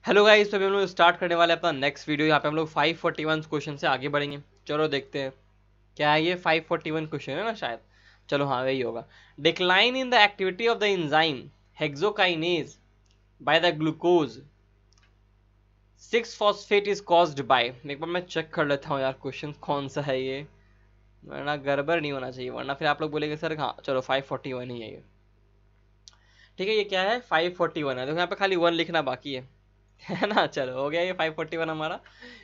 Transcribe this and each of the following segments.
Hello guys, तो अभी हम लोग स्टार्ट करने वाले हैं अपना नेक्स्ट वीडियो। यहाँ पे हम लोग 541 क्वेश्चन से आगे बढ़ेंगे। चलो देखते हैं क्या है ये 541 क्वेश्चन है ना शायद। चलो हाँ वही होगा। Decline in the activity of the enzyme hexokinase by the glucose 6 phosphate is caused bye. एक बार मैं चेक कर लेता हूँ यार क्वेश्चन कौन सा है ये, वरना गड़बड़ नहीं होना चाहिए, वरना फिर आप लोग बोलेंगे सर हाँ चलो 541 ही है ये। ठीक है, ये क्या है 541 है। देखो यहाँ पे खाली 1 लिखना बाकी है ना। चलो हो गया ये 541 हमारा।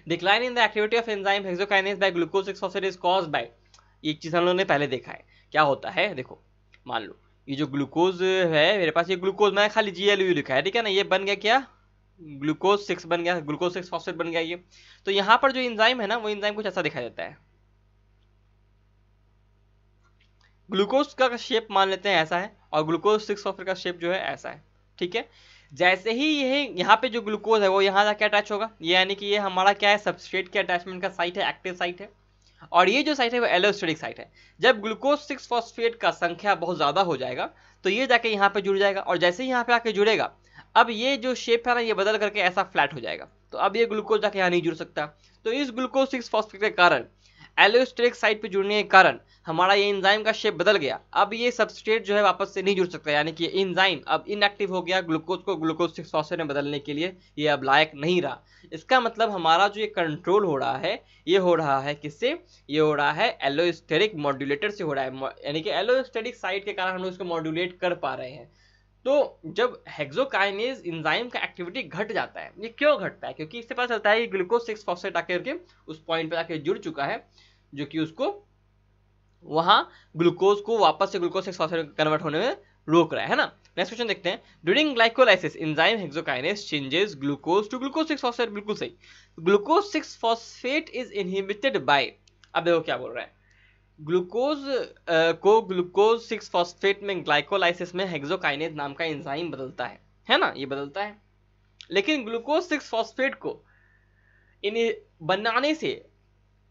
Decline in the activity of enzyme hexokinase by glucose 6 phosphate is caused by. ये चीज हम लोगों ने पहले देखा है क्या होता है। देखो मान लो ये जो ग्लूकोज है मेरे पास, ये ग्लूकोज मैं खाली GLU लिखा है, ठीक है ना। ये बन गया क्या, ग्लूकोज 6 बन गया, ग्लूकोज 6 फॉस्फेट बन गया ये। तो यहाँ पर जो एंजाइम है ना, वो एंजाइम कुछ ऐसा दिखाई देता है। ग्लूकोज का शेप मान लेते हैं ऐसा है, और ग्लूकोज 6 फॉस्फेट का शेप जो है ऐसा है, ठीक है। जैसे ही ये यहाँ पे जो ग्लूकोज है वो यहाँ जाके अटैच होगा, ये यानी कि ये हमारा क्या है, सबस्ट्रेट के अटैचमेंट का साइट है, एक्टिव साइट है। और ये जो साइट है वो एलोस्टेरिक साइट है। जब ग्लूकोज 6 फॉस्फेट का संख्या बहुत ज्यादा हो जाएगा तो ये जाके यहाँ पे जुड़ जाएगा, और जैसे ही यहाँ पे आके जुड़ेगा अब ये जो शेप है ना, ये बदल करके ऐसा फ्लैट हो जाएगा। तो अब ये ग्लूकोज जाके यहाँ नहीं जुड़ सकता। तो इस ग्लूकोज 6 फॉस्फेट के कारण, एलोस्टेरिक साइट पे जुड़ने के कारण हमारा ये एंजाइम का शेप बदल गया। अब ये सबस्ट्रेट जो है वापस से नहीं जुड़ सकता, यानी कि एंजाइम अब इनएक्टिव हो गया। ग्लूकोज को ग्लूकोज 6 फॉस्फेट में बदलने के लिए ये अब लायक नहीं रहा। इसका मतलब हमारा जो ये कंट्रोल हो रहा है, ये हो रहा है किससे, ये हो रहा है एलोस्टेरिक मॉड्यूलेटर से हो रहा है, यानी कि एलोस्टेरिक साइट के कारण हम लोग इसको मॉड्यूलेट कर पा रहे हैं। तो जब हेक्सोकाइनेज एंजाइम का एक्टिविटी घट जाता है, ये क्यों घटता है, क्योंकि इससे पता चलता है कि ग्लूकोज 6 फॉस्फेट आकर के उस पॉइंट पे आके जुड़ चुका है, जो कि उसको वहां ग्लूकोज को वापस से ग्लूकोज 6 फॉस्फेट कन्वर्ट होने में रोक रहा है ना। नेक्स्ट क्वेश्चन देखते हैं। During glycolysis enzyme hexokinase changes glucose to glucose 6 phosphate. बिल्कुल सही, glucose 6 phosphate is inhibited by. अब देखो क्या बोल रहा है, ग्लूकोज को ग्लूकोज 6 फॉस्फेट में ग्लाइकोलाइसिस में हेक्सोकाइनेज नाम का एंजाइम बदलता है ना, ये बदलता है। लेकिन ग्लूकोज 6 फॉस्फेट को इन्हें बनाने से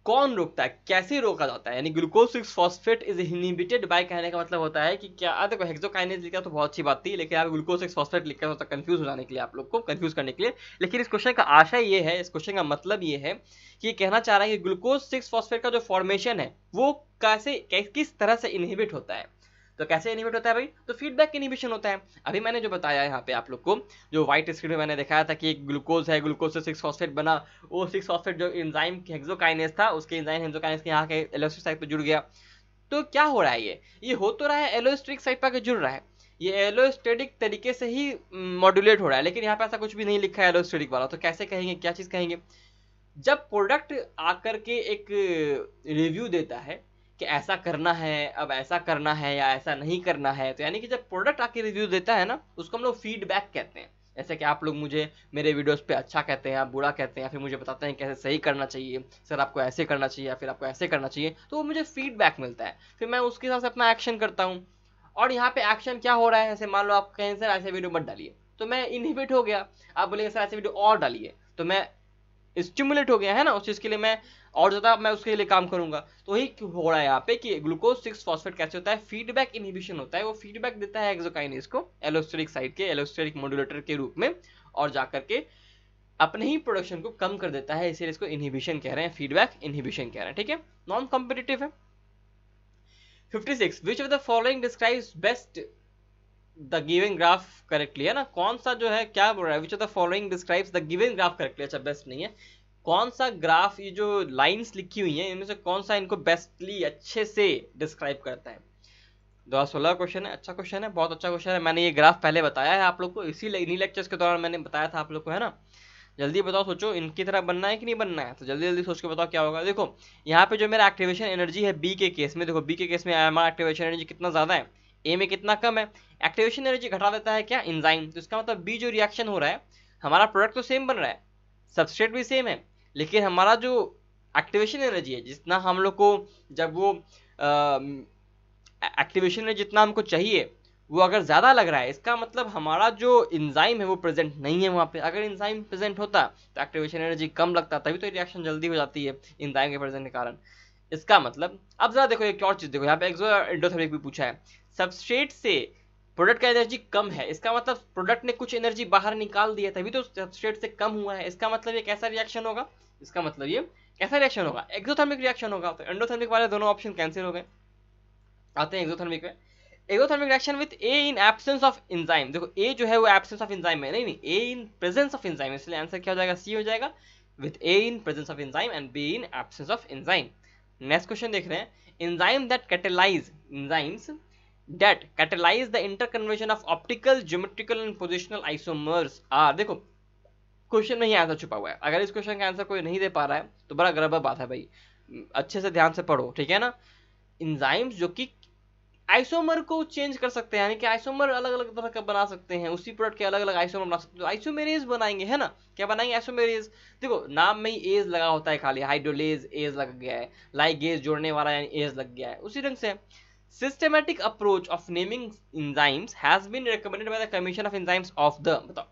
कौन रोकता है, कैसे रोका जाता है, यानी glucose 6 phosphate is inhibited bye. कहने का मतलब होता है कि क्या, देखो हेक्सोकाइनेज लिखा तो बहुत अच्छी बात थी, लेकिन आप ग्लूकोज 6 फॉस्फेट लिखा होता कंफ्यूज हो जाने के लिए, आप लोग को कंफ्यूज करने के लिए। लेकिन इस क्वेश्चन का आशय ये है, इस क्वेश्चन का मतलब ये है कि कहना चाह रहा है कि ग्लूकोज 6 फॉस्फेट का जो फॉर्मेशन है वो कैसे किस तरह से इनहिबिट होता है। तो कैसे इनहिबिट होता है भाई, तो फीडबैक इनहिबिशन होता है। अभी मैंने जो बताया यहाँ पे आप लोग को, जो व्हाइट स्क्रीन में मैंने दिखाया था कि एक ग्लूकोज है, ग्लूकोज से 6 फॉस्फेट बना, वो 6 फॉस्फेट जो एंजाइम हेक्सोकाइनेज था उसके एंजाइम हेक्सोकाइनेज के यहाँ के एलोस्टेरिक साइट पे जुड़ गया। तो क्या हो रहा है, ये हो तो रहा है एलोस्टेरिक साइट पर जुड़ रहा है, ये एलोस्टेरिक तरीके से ही मॉड्यूलेट हो रहा है। लेकिन यहाँ पे ऐसा कुछ भी नहीं लिखा है एलोस्टेरिक वाला, तो कैसे कहेंगे, क्या चीज कहेंगे। जब प्रोडक्ट आकर के एक रिव्यू देता है कि ऐसा करना है, अब ऐसा करना है या ऐसा नहीं करना है, तो यानी कि जब प्रोडक्ट आके रिव्यू देता है ना, उसको हम लोग फीडबैक कहते हैं। जैसे कि आप लोग मुझे मेरे वीडियोस पे अच्छा कहते हैं, आप बुरा कहते हैं, फिर मुझे बताते हैं कैसे सही करना चाहिए, सर आपको ऐसे करना चाहिए या फिर आपको ऐसे करना चाहिए, तो वो मुझे फीडबैक मिलता है, फिर मैं उसके हिसाब से अपना एक्शन करता हूँ। और यहाँ पे एक्शन क्या हो रहा है, जैसे मान लो आप कहें सर ऐसे वीडियो मत डालिए, तो मैं इनहिबिट हो गया। आप बोलेंगे सर ऐसे वीडियो और डालिए, तो मैं स्टिमुलेट हो गया है ना उस चीज के लिए, मैं और ज्यादा मैं उसके लिए काम करूंगा। तो वही हो रहा है यहाँ पे कि ग्लूकोज 6 फॉस्फेट कैसे होता है, फीडबैक इनहिबिशन होता है। वो फीडबैक देता है एक्सोकाइनेज को एलोस्टेरिक साइट के एलोस्टेरिक मॉड्यूलेटर के रूप में, और जाकर के अपने ही प्रोडक्शन को कम कर देता है, इसीलिए इसको इनहिबिशन कह रहे हैं, फीडबैक इनहिबिशन कह रहे हैं, ठीक है। नॉन कॉम्पिटिटिव है। 56 which of the following describes best the given graph correctly, है ना। कौन सा जो है, क्या बोल रहा है, which of the following describes the given graph correctly. अच्छा बेस्ट नहीं है, कौन सा ग्राफ, ये जो लाइंस लिखी हुई हैं इनमें से कौन सा इनको बेस्टली अच्छे से डिस्क्राइब करता है। 2016 क्वेश्चन है, अच्छा क्वेश्चन है, बहुत अच्छा क्वेश्चन है। मैंने ये ग्राफ पहले बताया है आप लोग को, इन्हीं लेक्चर्स के दौरान मैंने बताया था आप लोग को, है ना। जल्दी बताओ, सोचो इनकी तरह बनना है कि नहीं बनना है, तो जल्दी जल्दी सोच के बताओ क्या होगा। देखो यहाँ पे जो मेरा एक्टिवेशन एनर्जी है बी के केस में, देखो बी के केस में हमारा एक्टिवेशन एनर्जी कितना ज्यादा है, ए में कितना कम है। एक्टिवेशन एनर्जी घटा देता है क्या, एंजाइम, तो इसका मतलब बी जो रिएक्शन हो रहा है, हमारा प्रोडक्ट तो सेम बन रहा है, सबस्ट्रेट भी सेम है, लेकिन हमारा जो एक्टिवेशन एनर्जी है, जितना हम लोग को, जब वो एक्टिवेशन में जितना हमको चाहिए वो अगर ज्यादा लग रहा है, इसका मतलब हमारा जो एंजाइम है वो प्रेजेंट नहीं है वहां पे। अगर एंजाइम प्रेजेंट होता तो एक्टिवेशन एनर्जी कम लगता, तभी तो रिएक्शन जल्दी हो जाती है एंजाइम के प्रेजेंट के कारण। इसका मतलब अब जरा देखो एक और चीज देखो, यहाँ पे एक्सो एंडोथर्मिक भी पूछा है। सबस्ट्रेट से प्रोडक्ट का एनर्जी कम है, इसका मतलब प्रोडक्ट ने कुछ एनर्जी बाहर निकाल दिया तभी तो सबस्ट्रेट से कम हुआ है। इसका मतलब ये कैसा रिएक्शन होगा, इसका मतलब ये कैसा रिएक्शन होगा, एक्सोथर्मिक रिएक्शन होगा। तो एंडोथर्मिक वाले दोनों ऑप्शन कैंसिल हो गए। आते हैं एक्सोथर्मिक में। Exothermic reaction with A in absence of enzyme. देखो ए जो है वो एब्सेंस ऑफ एंजाइम है, नहीं ए इन प्रेजेंस ऑफ एंजाइम, इसलिए आंसर क्या हो जाएगा, सी हो जाएगा, with A in presence of enzyme and be in absence of enzyme. Next question देख रहे हैं, enzyme that catalyse, enzymes that catalyze the interconversion of optical, geometrical and positional isomers are। देखो क्वेश्चन में ही आंसर छुपा हुआ है, अगर इस क्वेश्चन का आंसर कोई नहीं दे पा रहा है तो बड़ा गड़बड़ बात है भाई, अच्छे से ध्यान से पढ़ो, ठीक है ना। एंजाइम्स जो कि आइसोमर को चेंज कर सकते हैं, यानी कि आइसोमर अलग अलग तरह का बना सकते हैं, उसी प्रोडक्ट के अलग अलग आइसोमर बना सकते हैं, तो आइसोमेरेज बनाएंगे, है ना। क्या बनाएंगे, आइसोमेरेज। देखो नाम में ही एज लगा होता है, खाली हाइड्रोलेज एज लग गया है, लाइगेज जोड़ने वाला यानी एज लग गया है, उसी ढंग से systematic approach of naming enzymes has been recommended by the commission of enzymes of the। बताओ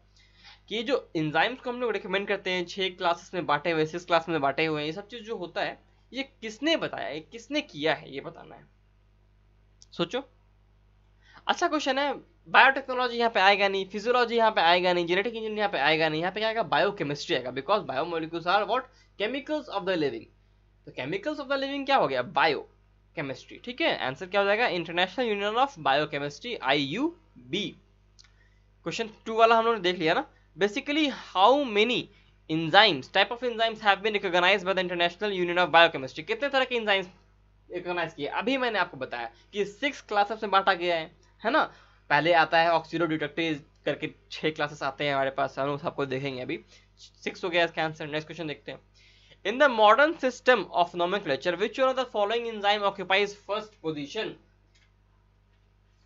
कि ये जो enzymes को हम लोग recommend करते हैं, 6 क्लासेस में बांटे हुए, 6 क्लास में बांटे हुए हैं, ये सब चीज जो होता है ये किसने बताया, ये किसने किया है, ये बताना है, सोचो। अच्छा क्वेश्चन है, बायोटेक्नोलॉजी यहाँ पे आएगा नहीं, फिजियोलॉजी यहाँ पे आएगा नहीं, जेनेटिक इंजीनियरिंग यहाँ पे आएगा नहीं, यहाँ पे क्या आएगा, बायोकेमिस्ट्री आएगा, because biomolecules are what, chemicals of the living. तो केमिकल्स ऑफ द लिविंग क्या हो गया, बायो केमिस्ट्री, ठीक है। आंसर क्या हो जाएगा, international union of biochemistry, IUB। Question 2 वाला हम लोग ने देख लिया ना। Basically how many enzymes, type of enzymes have been recognised by the international union of biochemistry. कितने तरह के एंजाइम्स रिकॉग्नाइज किए, अभी मैंने आपको बताया कि 6 क्लासेस में बांटा गया है ना। पहले आता है ऑक्सीडोडिटेक्टेज करके 6 क्लासेस आते हैं हमारे पास, हम सबको देखेंगे अभी, 6 हो गया इसका आंसर। नेक्स्ट क्वेश्चन देखते हैं, in the modern system of nomenclature which one of the following enzyme occupies first position।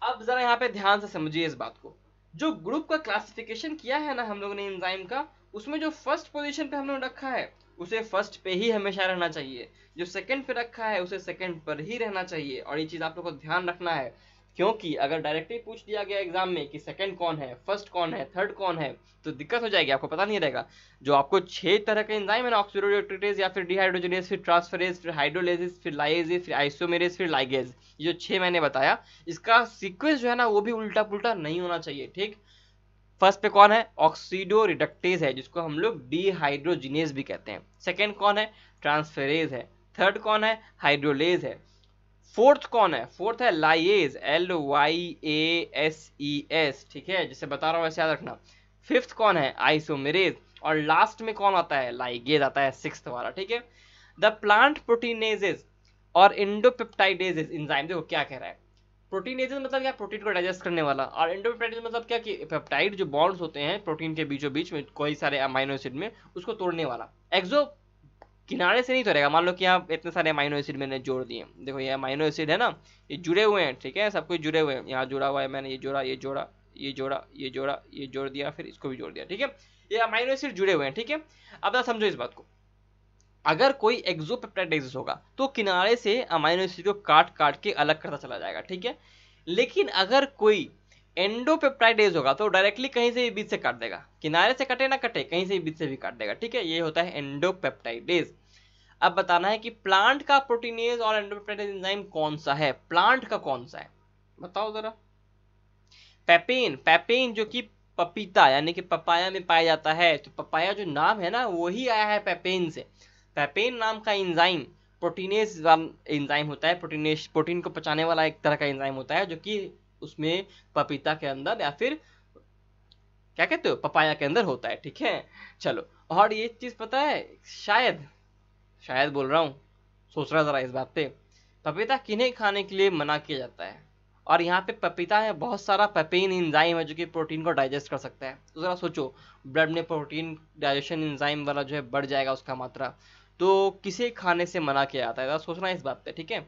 अब जरा यहाँ पे ध्यान से समझिए इस बात को, जो ग्रुप का क्लासिफिकेशन किया है ना हम लोगों ने एंजाइम का, उसमें जो फर्स्ट पोजीशन पे हम लोग रखा है उसे फर्स्ट पे ही हमेशा रहना चाहिए, जो सेकंड पे रखा है उसे सेकंड पर ही रहना चाहिए। और ये चीज आप लोग को ध्यान रखना है, क्योंकि अगर डायरेक्टली पूछ दिया गया एग्जाम में कि सेकंड कौन है, फर्स्ट कौन है, थर्ड कौन है, तो दिक्कत हो जाएगी, आपको पता नहीं रहेगा। जो आपको 6 तरह के एंजाइम है ना, ऑक्सीडोडेक्टेज या फिर डिहाइड्रोजनेज, फिर ट्रांसफरेज, फिर हाइड्रोलेजिस, फिर लाइएजिस, फिर आइसोमेरेज, फिर लाइगेज, ये जो 6 मैंने बताया, इसका सीक्वेंस जो है ना वो भी उल्टा पुल्टा नहीं होना चाहिए, ठीक। फर्स्ट पे कौन है, ऑक्सीडो रिडक्टेज है, जिसको हम लोग डिहाइड्रोजिनेज भी कहते हैं। सेकंड कौन है, ट्रांसफेरेज है। थर्ड कौन है, हाइड्रोलेज है। फोर्थ कौन है, फोर्थ है लाइएज, LYASES, ठीक है, जिसे बता रहा हूं वैसे याद रखना। फिफ्थ कौन है, आइसोमेरेज। और लास्ट में कौन आता है, लाइगेज आता है, 6th वाला, ठीक है। द प्लांट प्रोटीनेजेस और एंडोपेप्टाइडेजेस एंजाइम, देखो क्या कह रहा है, प्रोटीनेजेस मतलब क्या, प्रोटीन को डाइजेस्ट करने वाला, और एंडोपेप्टाइडेज मतलब क्या कि पेप्टाइड जो बॉन्ड्स होते हैं प्रोटीन के बीचों बीच में कोई सारे अमाइनो एसिड में, उसको तोड़ने वाला। एक्सो किनारे से नहीं तोड़ेगा, मान लो कि यहाँ इतने सारे अमाइनो एसिड मैंने जोड़ दिए, देखो ये अमाइनो एसिड है ना, ये जुड़े हुए हैं, ठीक है, सब कुछ जुड़े हुए हैं, यहाँ जुड़ा हुआ है, मैंने ये जोड़ा, ये जोड़ा, ये जोड़ा, ये जोड़ा, ये जोड़ दिया, फिर इसको भी जोड़ दिया, ठीक है, ये अमाइनो एसिड जुड़े हुए हैं, ठीक है। अब समझो इस बात को, अगर कोई एक्सोपेप्टाइडेज होगा तो किनारे से अमाइनो एसिड को काट काट के अलग करता चला जाएगा, ठीक है। लेकिन अगर कोई एंडोपेप्टाइडेज होगा तो डायरेक्टली कहीं से भी बीच से काट देगा, किनारे से कटे ना कटे, कहीं से भी बीच से भी काट देगा, ठीक है, ये होता है एंडोपेप्टाइडेज। अब बताना है कि प्लांट का प्रोटीनेज और एंडोपेप्टाइडेज एंजाइम कौन सा है, प्लांट का कौन सा है, बताओ जरा। पेपेन, पेपेन जो कि पपीता यानी कि पपाया में पाया जाता है, तो पपाया जो नाम है ना वही आया है पेपेन से। पेपेन नाम का एंजाइम प्रोटीनेज एंजाइम होता है, प्रोटीनेज प्रोटीन को पचाने वाला एक तरह का एंजाइम होता है, जो कि उसमें पपीता के अंदर या फिर क्या कहते हो पपाया के अंदर होता है, ठीक है। चलो, और ये चीज पता है, शायद बोल रहा हूँ, सोच रहा जरा इस बात पे, पपीता किन्हें खाने के लिए मना किया जाता है, और यहाँ पे पपीता में बहुत सारा पेपेन एंजाइम है जो कि प्रोटीन को डाइजेस्ट कर सकता है। तो जरा सोचो, ब्लड में प्रोटीन डाइजेशन एंजाइम वाला जो है बढ़ जाएगा उसका मात्रा, तो किसे खाने से मना किया जाता है, जरा सोचना इस बात पे, ठीक है।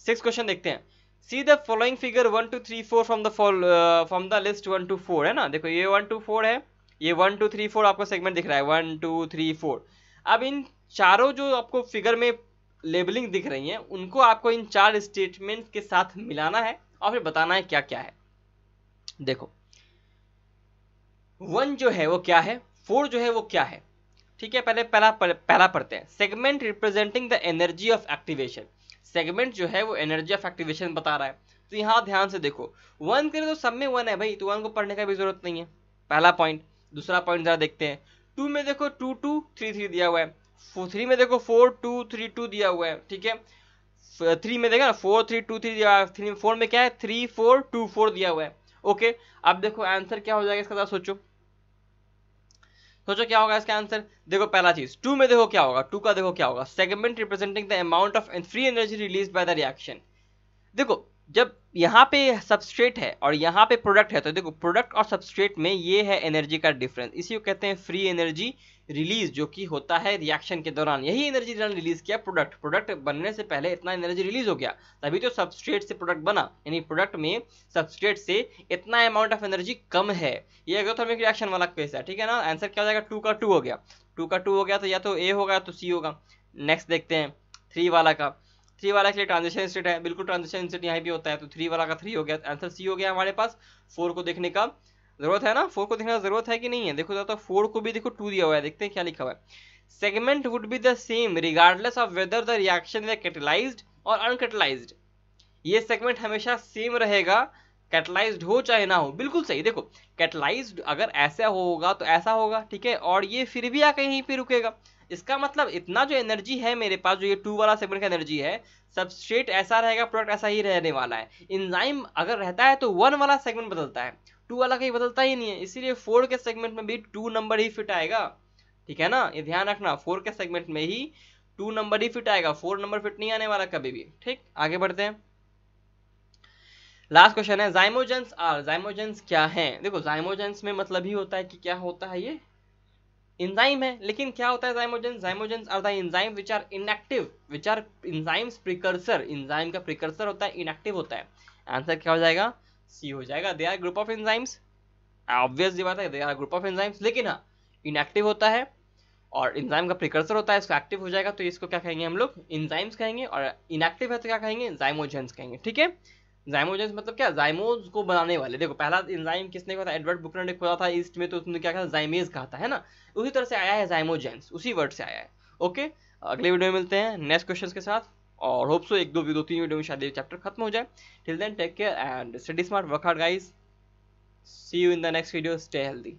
6th क्वेश्चन देखते हैं, see the following figure 1 2 3 4 from the list 1 to 4 है ना, देखो ये 1 to 4 है, ये 1 2 3 4 आपको सेगमेंट दिख रहा है, 1 2 3 4। अब इन चारों जो आपको फिगर में लेबलिंग दिख रही है उनको आपको इन 4 स्टेटमेंट के साथ मिलाना है और फिर बताना है क्या क्या है। देखो 1 जो है वो क्या है, 4 जो है वो क्या है, ठीक है। पहला पढ़ते हैं, segment representing the energy of activation. Segment जो है वो एनर्जी ऑफ एक्टिवेशन बता रहा है, तो तो यहाँ ध्यान से देखो 1 करे तो सब में 1 है भाई, तो 1 को पढ़ने का भी जरूरत नहीं है, पहला पॉइंट। दूसरा पॉइंट जरा देखते हैं, 2 में देखो 2 2 3 3 दिया हुआ है, 3 में देखो 4 2 3 2 दिया हुआ है, ठीक है। 3 में देखा ना 4 3 2 3 दिया हुआ है, 4 में क्या है 3 4 2 4 दिया हुआ है। ओके, अब देखो आंसर क्या हो जाएगा इसका, जरा सोचो क्या होगा इसका आंसर। देखो पहला चीज 2 में देखो क्या होगा, 2 का देखो क्या होगा, segment representing the amount of free energy release by the reaction. देखो जब यहाँ पे सबस्ट्रेट है और यहाँ पे प्रोडक्ट है, तो देखो प्रोडक्ट और सबस्ट्रेट में ये है एनर्जी का डिफरेंस, इसी को कहते हैं फ्री एनर्जी रिलीज, जो कि होता है रिएक्शन के दौरान। यही एनर्जी रिलीज किया प्रोडक्ट बनने से पहले इतना एनर्जी रिलीज हो गया, तभी तो सबस्ट्रेट से प्रोडक्ट बना, यानी प्रोडक्ट में सबस्ट्रेट से इतना अमाउंट ऑफ एनर्जी कम है। ये एक्सोथर्मिक रिएक्शन वाला केस है, ठीक है ना। आंसर क्या हो जाएगा, 2 का 2 हो गया, 2 का 2 हो गया, तो या तो ए होगा तो सी होगा। नेक्स्ट देखते हैं 3 वाला का, 3 वाला के लिए ट्रांजिशन स्टेट है, बिल्कुल ट्रांजिशन स्टेट यहाँ भी होता है, तो 3 वाला का 3 हो गया, आंसर सी हो गया हमारे पास। 4 को देखने का जरूरत है ना, 4 को देखने का जरूरत है कि नहीं है, देखो तो 4 को भी देखो 2 दिया हुआ है, देखते हैं क्या लिखा हुआ है। Segment would be the same regardless of whether the reaction is catalysed और अनकैटलाइज्ड। ये सेगमेंट हमेशा सेम रहेगा, कैटलाइज्ड हो चाहे ना हो, बिल्कुल सही। देखो कैटलाइज्ड अगर ऐसा होगा तो ऐसा होगा, ठीक है, और ये फिर भी आके यहीं पे रुकेगा। इसका मतलब इतना जो एनर्जी है मेरे पास, जो ये 2 वाला सेगमेंट का एनर्जी है, सबस्ट्रेट ऐसा रहेगा, प्रोडक्ट ऐसा ही रहने वाला है। एंजाइम अगर रहता है तो 1 वाला सेगमेंट बदलता है, 2 वाला कहीं बदलता ही नहीं है, इसीलिए 4 के सेगमेंट में भी 2 नंबर ही फिट आएगा, ठीक है ना। ये ध्यान रखना, 4 के सेगमेंट में ही 2 नंबर ही फिट आएगा, 4 नंबर फिट नहीं आने वाला कभी भी, ठीक। आगे बढ़ते हैं, लास्ट क्वेश्चन है जाइमोजेंस आर। जाइमोजेंस क्या है, देखो जाइमोजेंस में मतलब ही होता है कि क्या होता है, ये एंजाइम है, लेकिन क्या होता है zymogens, zymogens are the enzyme which are inactive, which are enzymes precursor, enzyme का प्रिकर्सर होता है, इनएक्टिव होता है। आंसर क्या हो जाएगा, सी हो जाएगा। They are group of enzymes, obvious सी बात है, they are group of enzymes, लेकिन हाँ इनएक्टिव होता है और एंजाइम का प्रिकर्सर होता है, इसको एक्टिव हो जाएगा तो इसको क्या कहेंगे हम लोग, एंजाइम्स कहेंगे, और इनएक्टिव है तो क्या कहेंगे, जाइमोजेंस कहेंगे, ठीक है। जाइमोजेंस मतलब क्या, जाइमोज को बनाने वाले। देखो पहला एंजाइम किसने कहा था, एडवर्ड बुकनर ने खोजा था ईस्ट में, तो उसने क्या कहा, जाइमेज कहा था, है ना। उसी तरह से आया है जाइमोजेंस, उसी वर्ड से आया है। ओके, अगले वीडियो में मिलते हैं नेक्स्ट क्वेश्चन के साथ, और होप सो 1 2 3 वीडियो में शायद ये चैप्टर खत्म हो जाए। Till then take care and study smart, work hard guys, see you in the next video, stay healthy.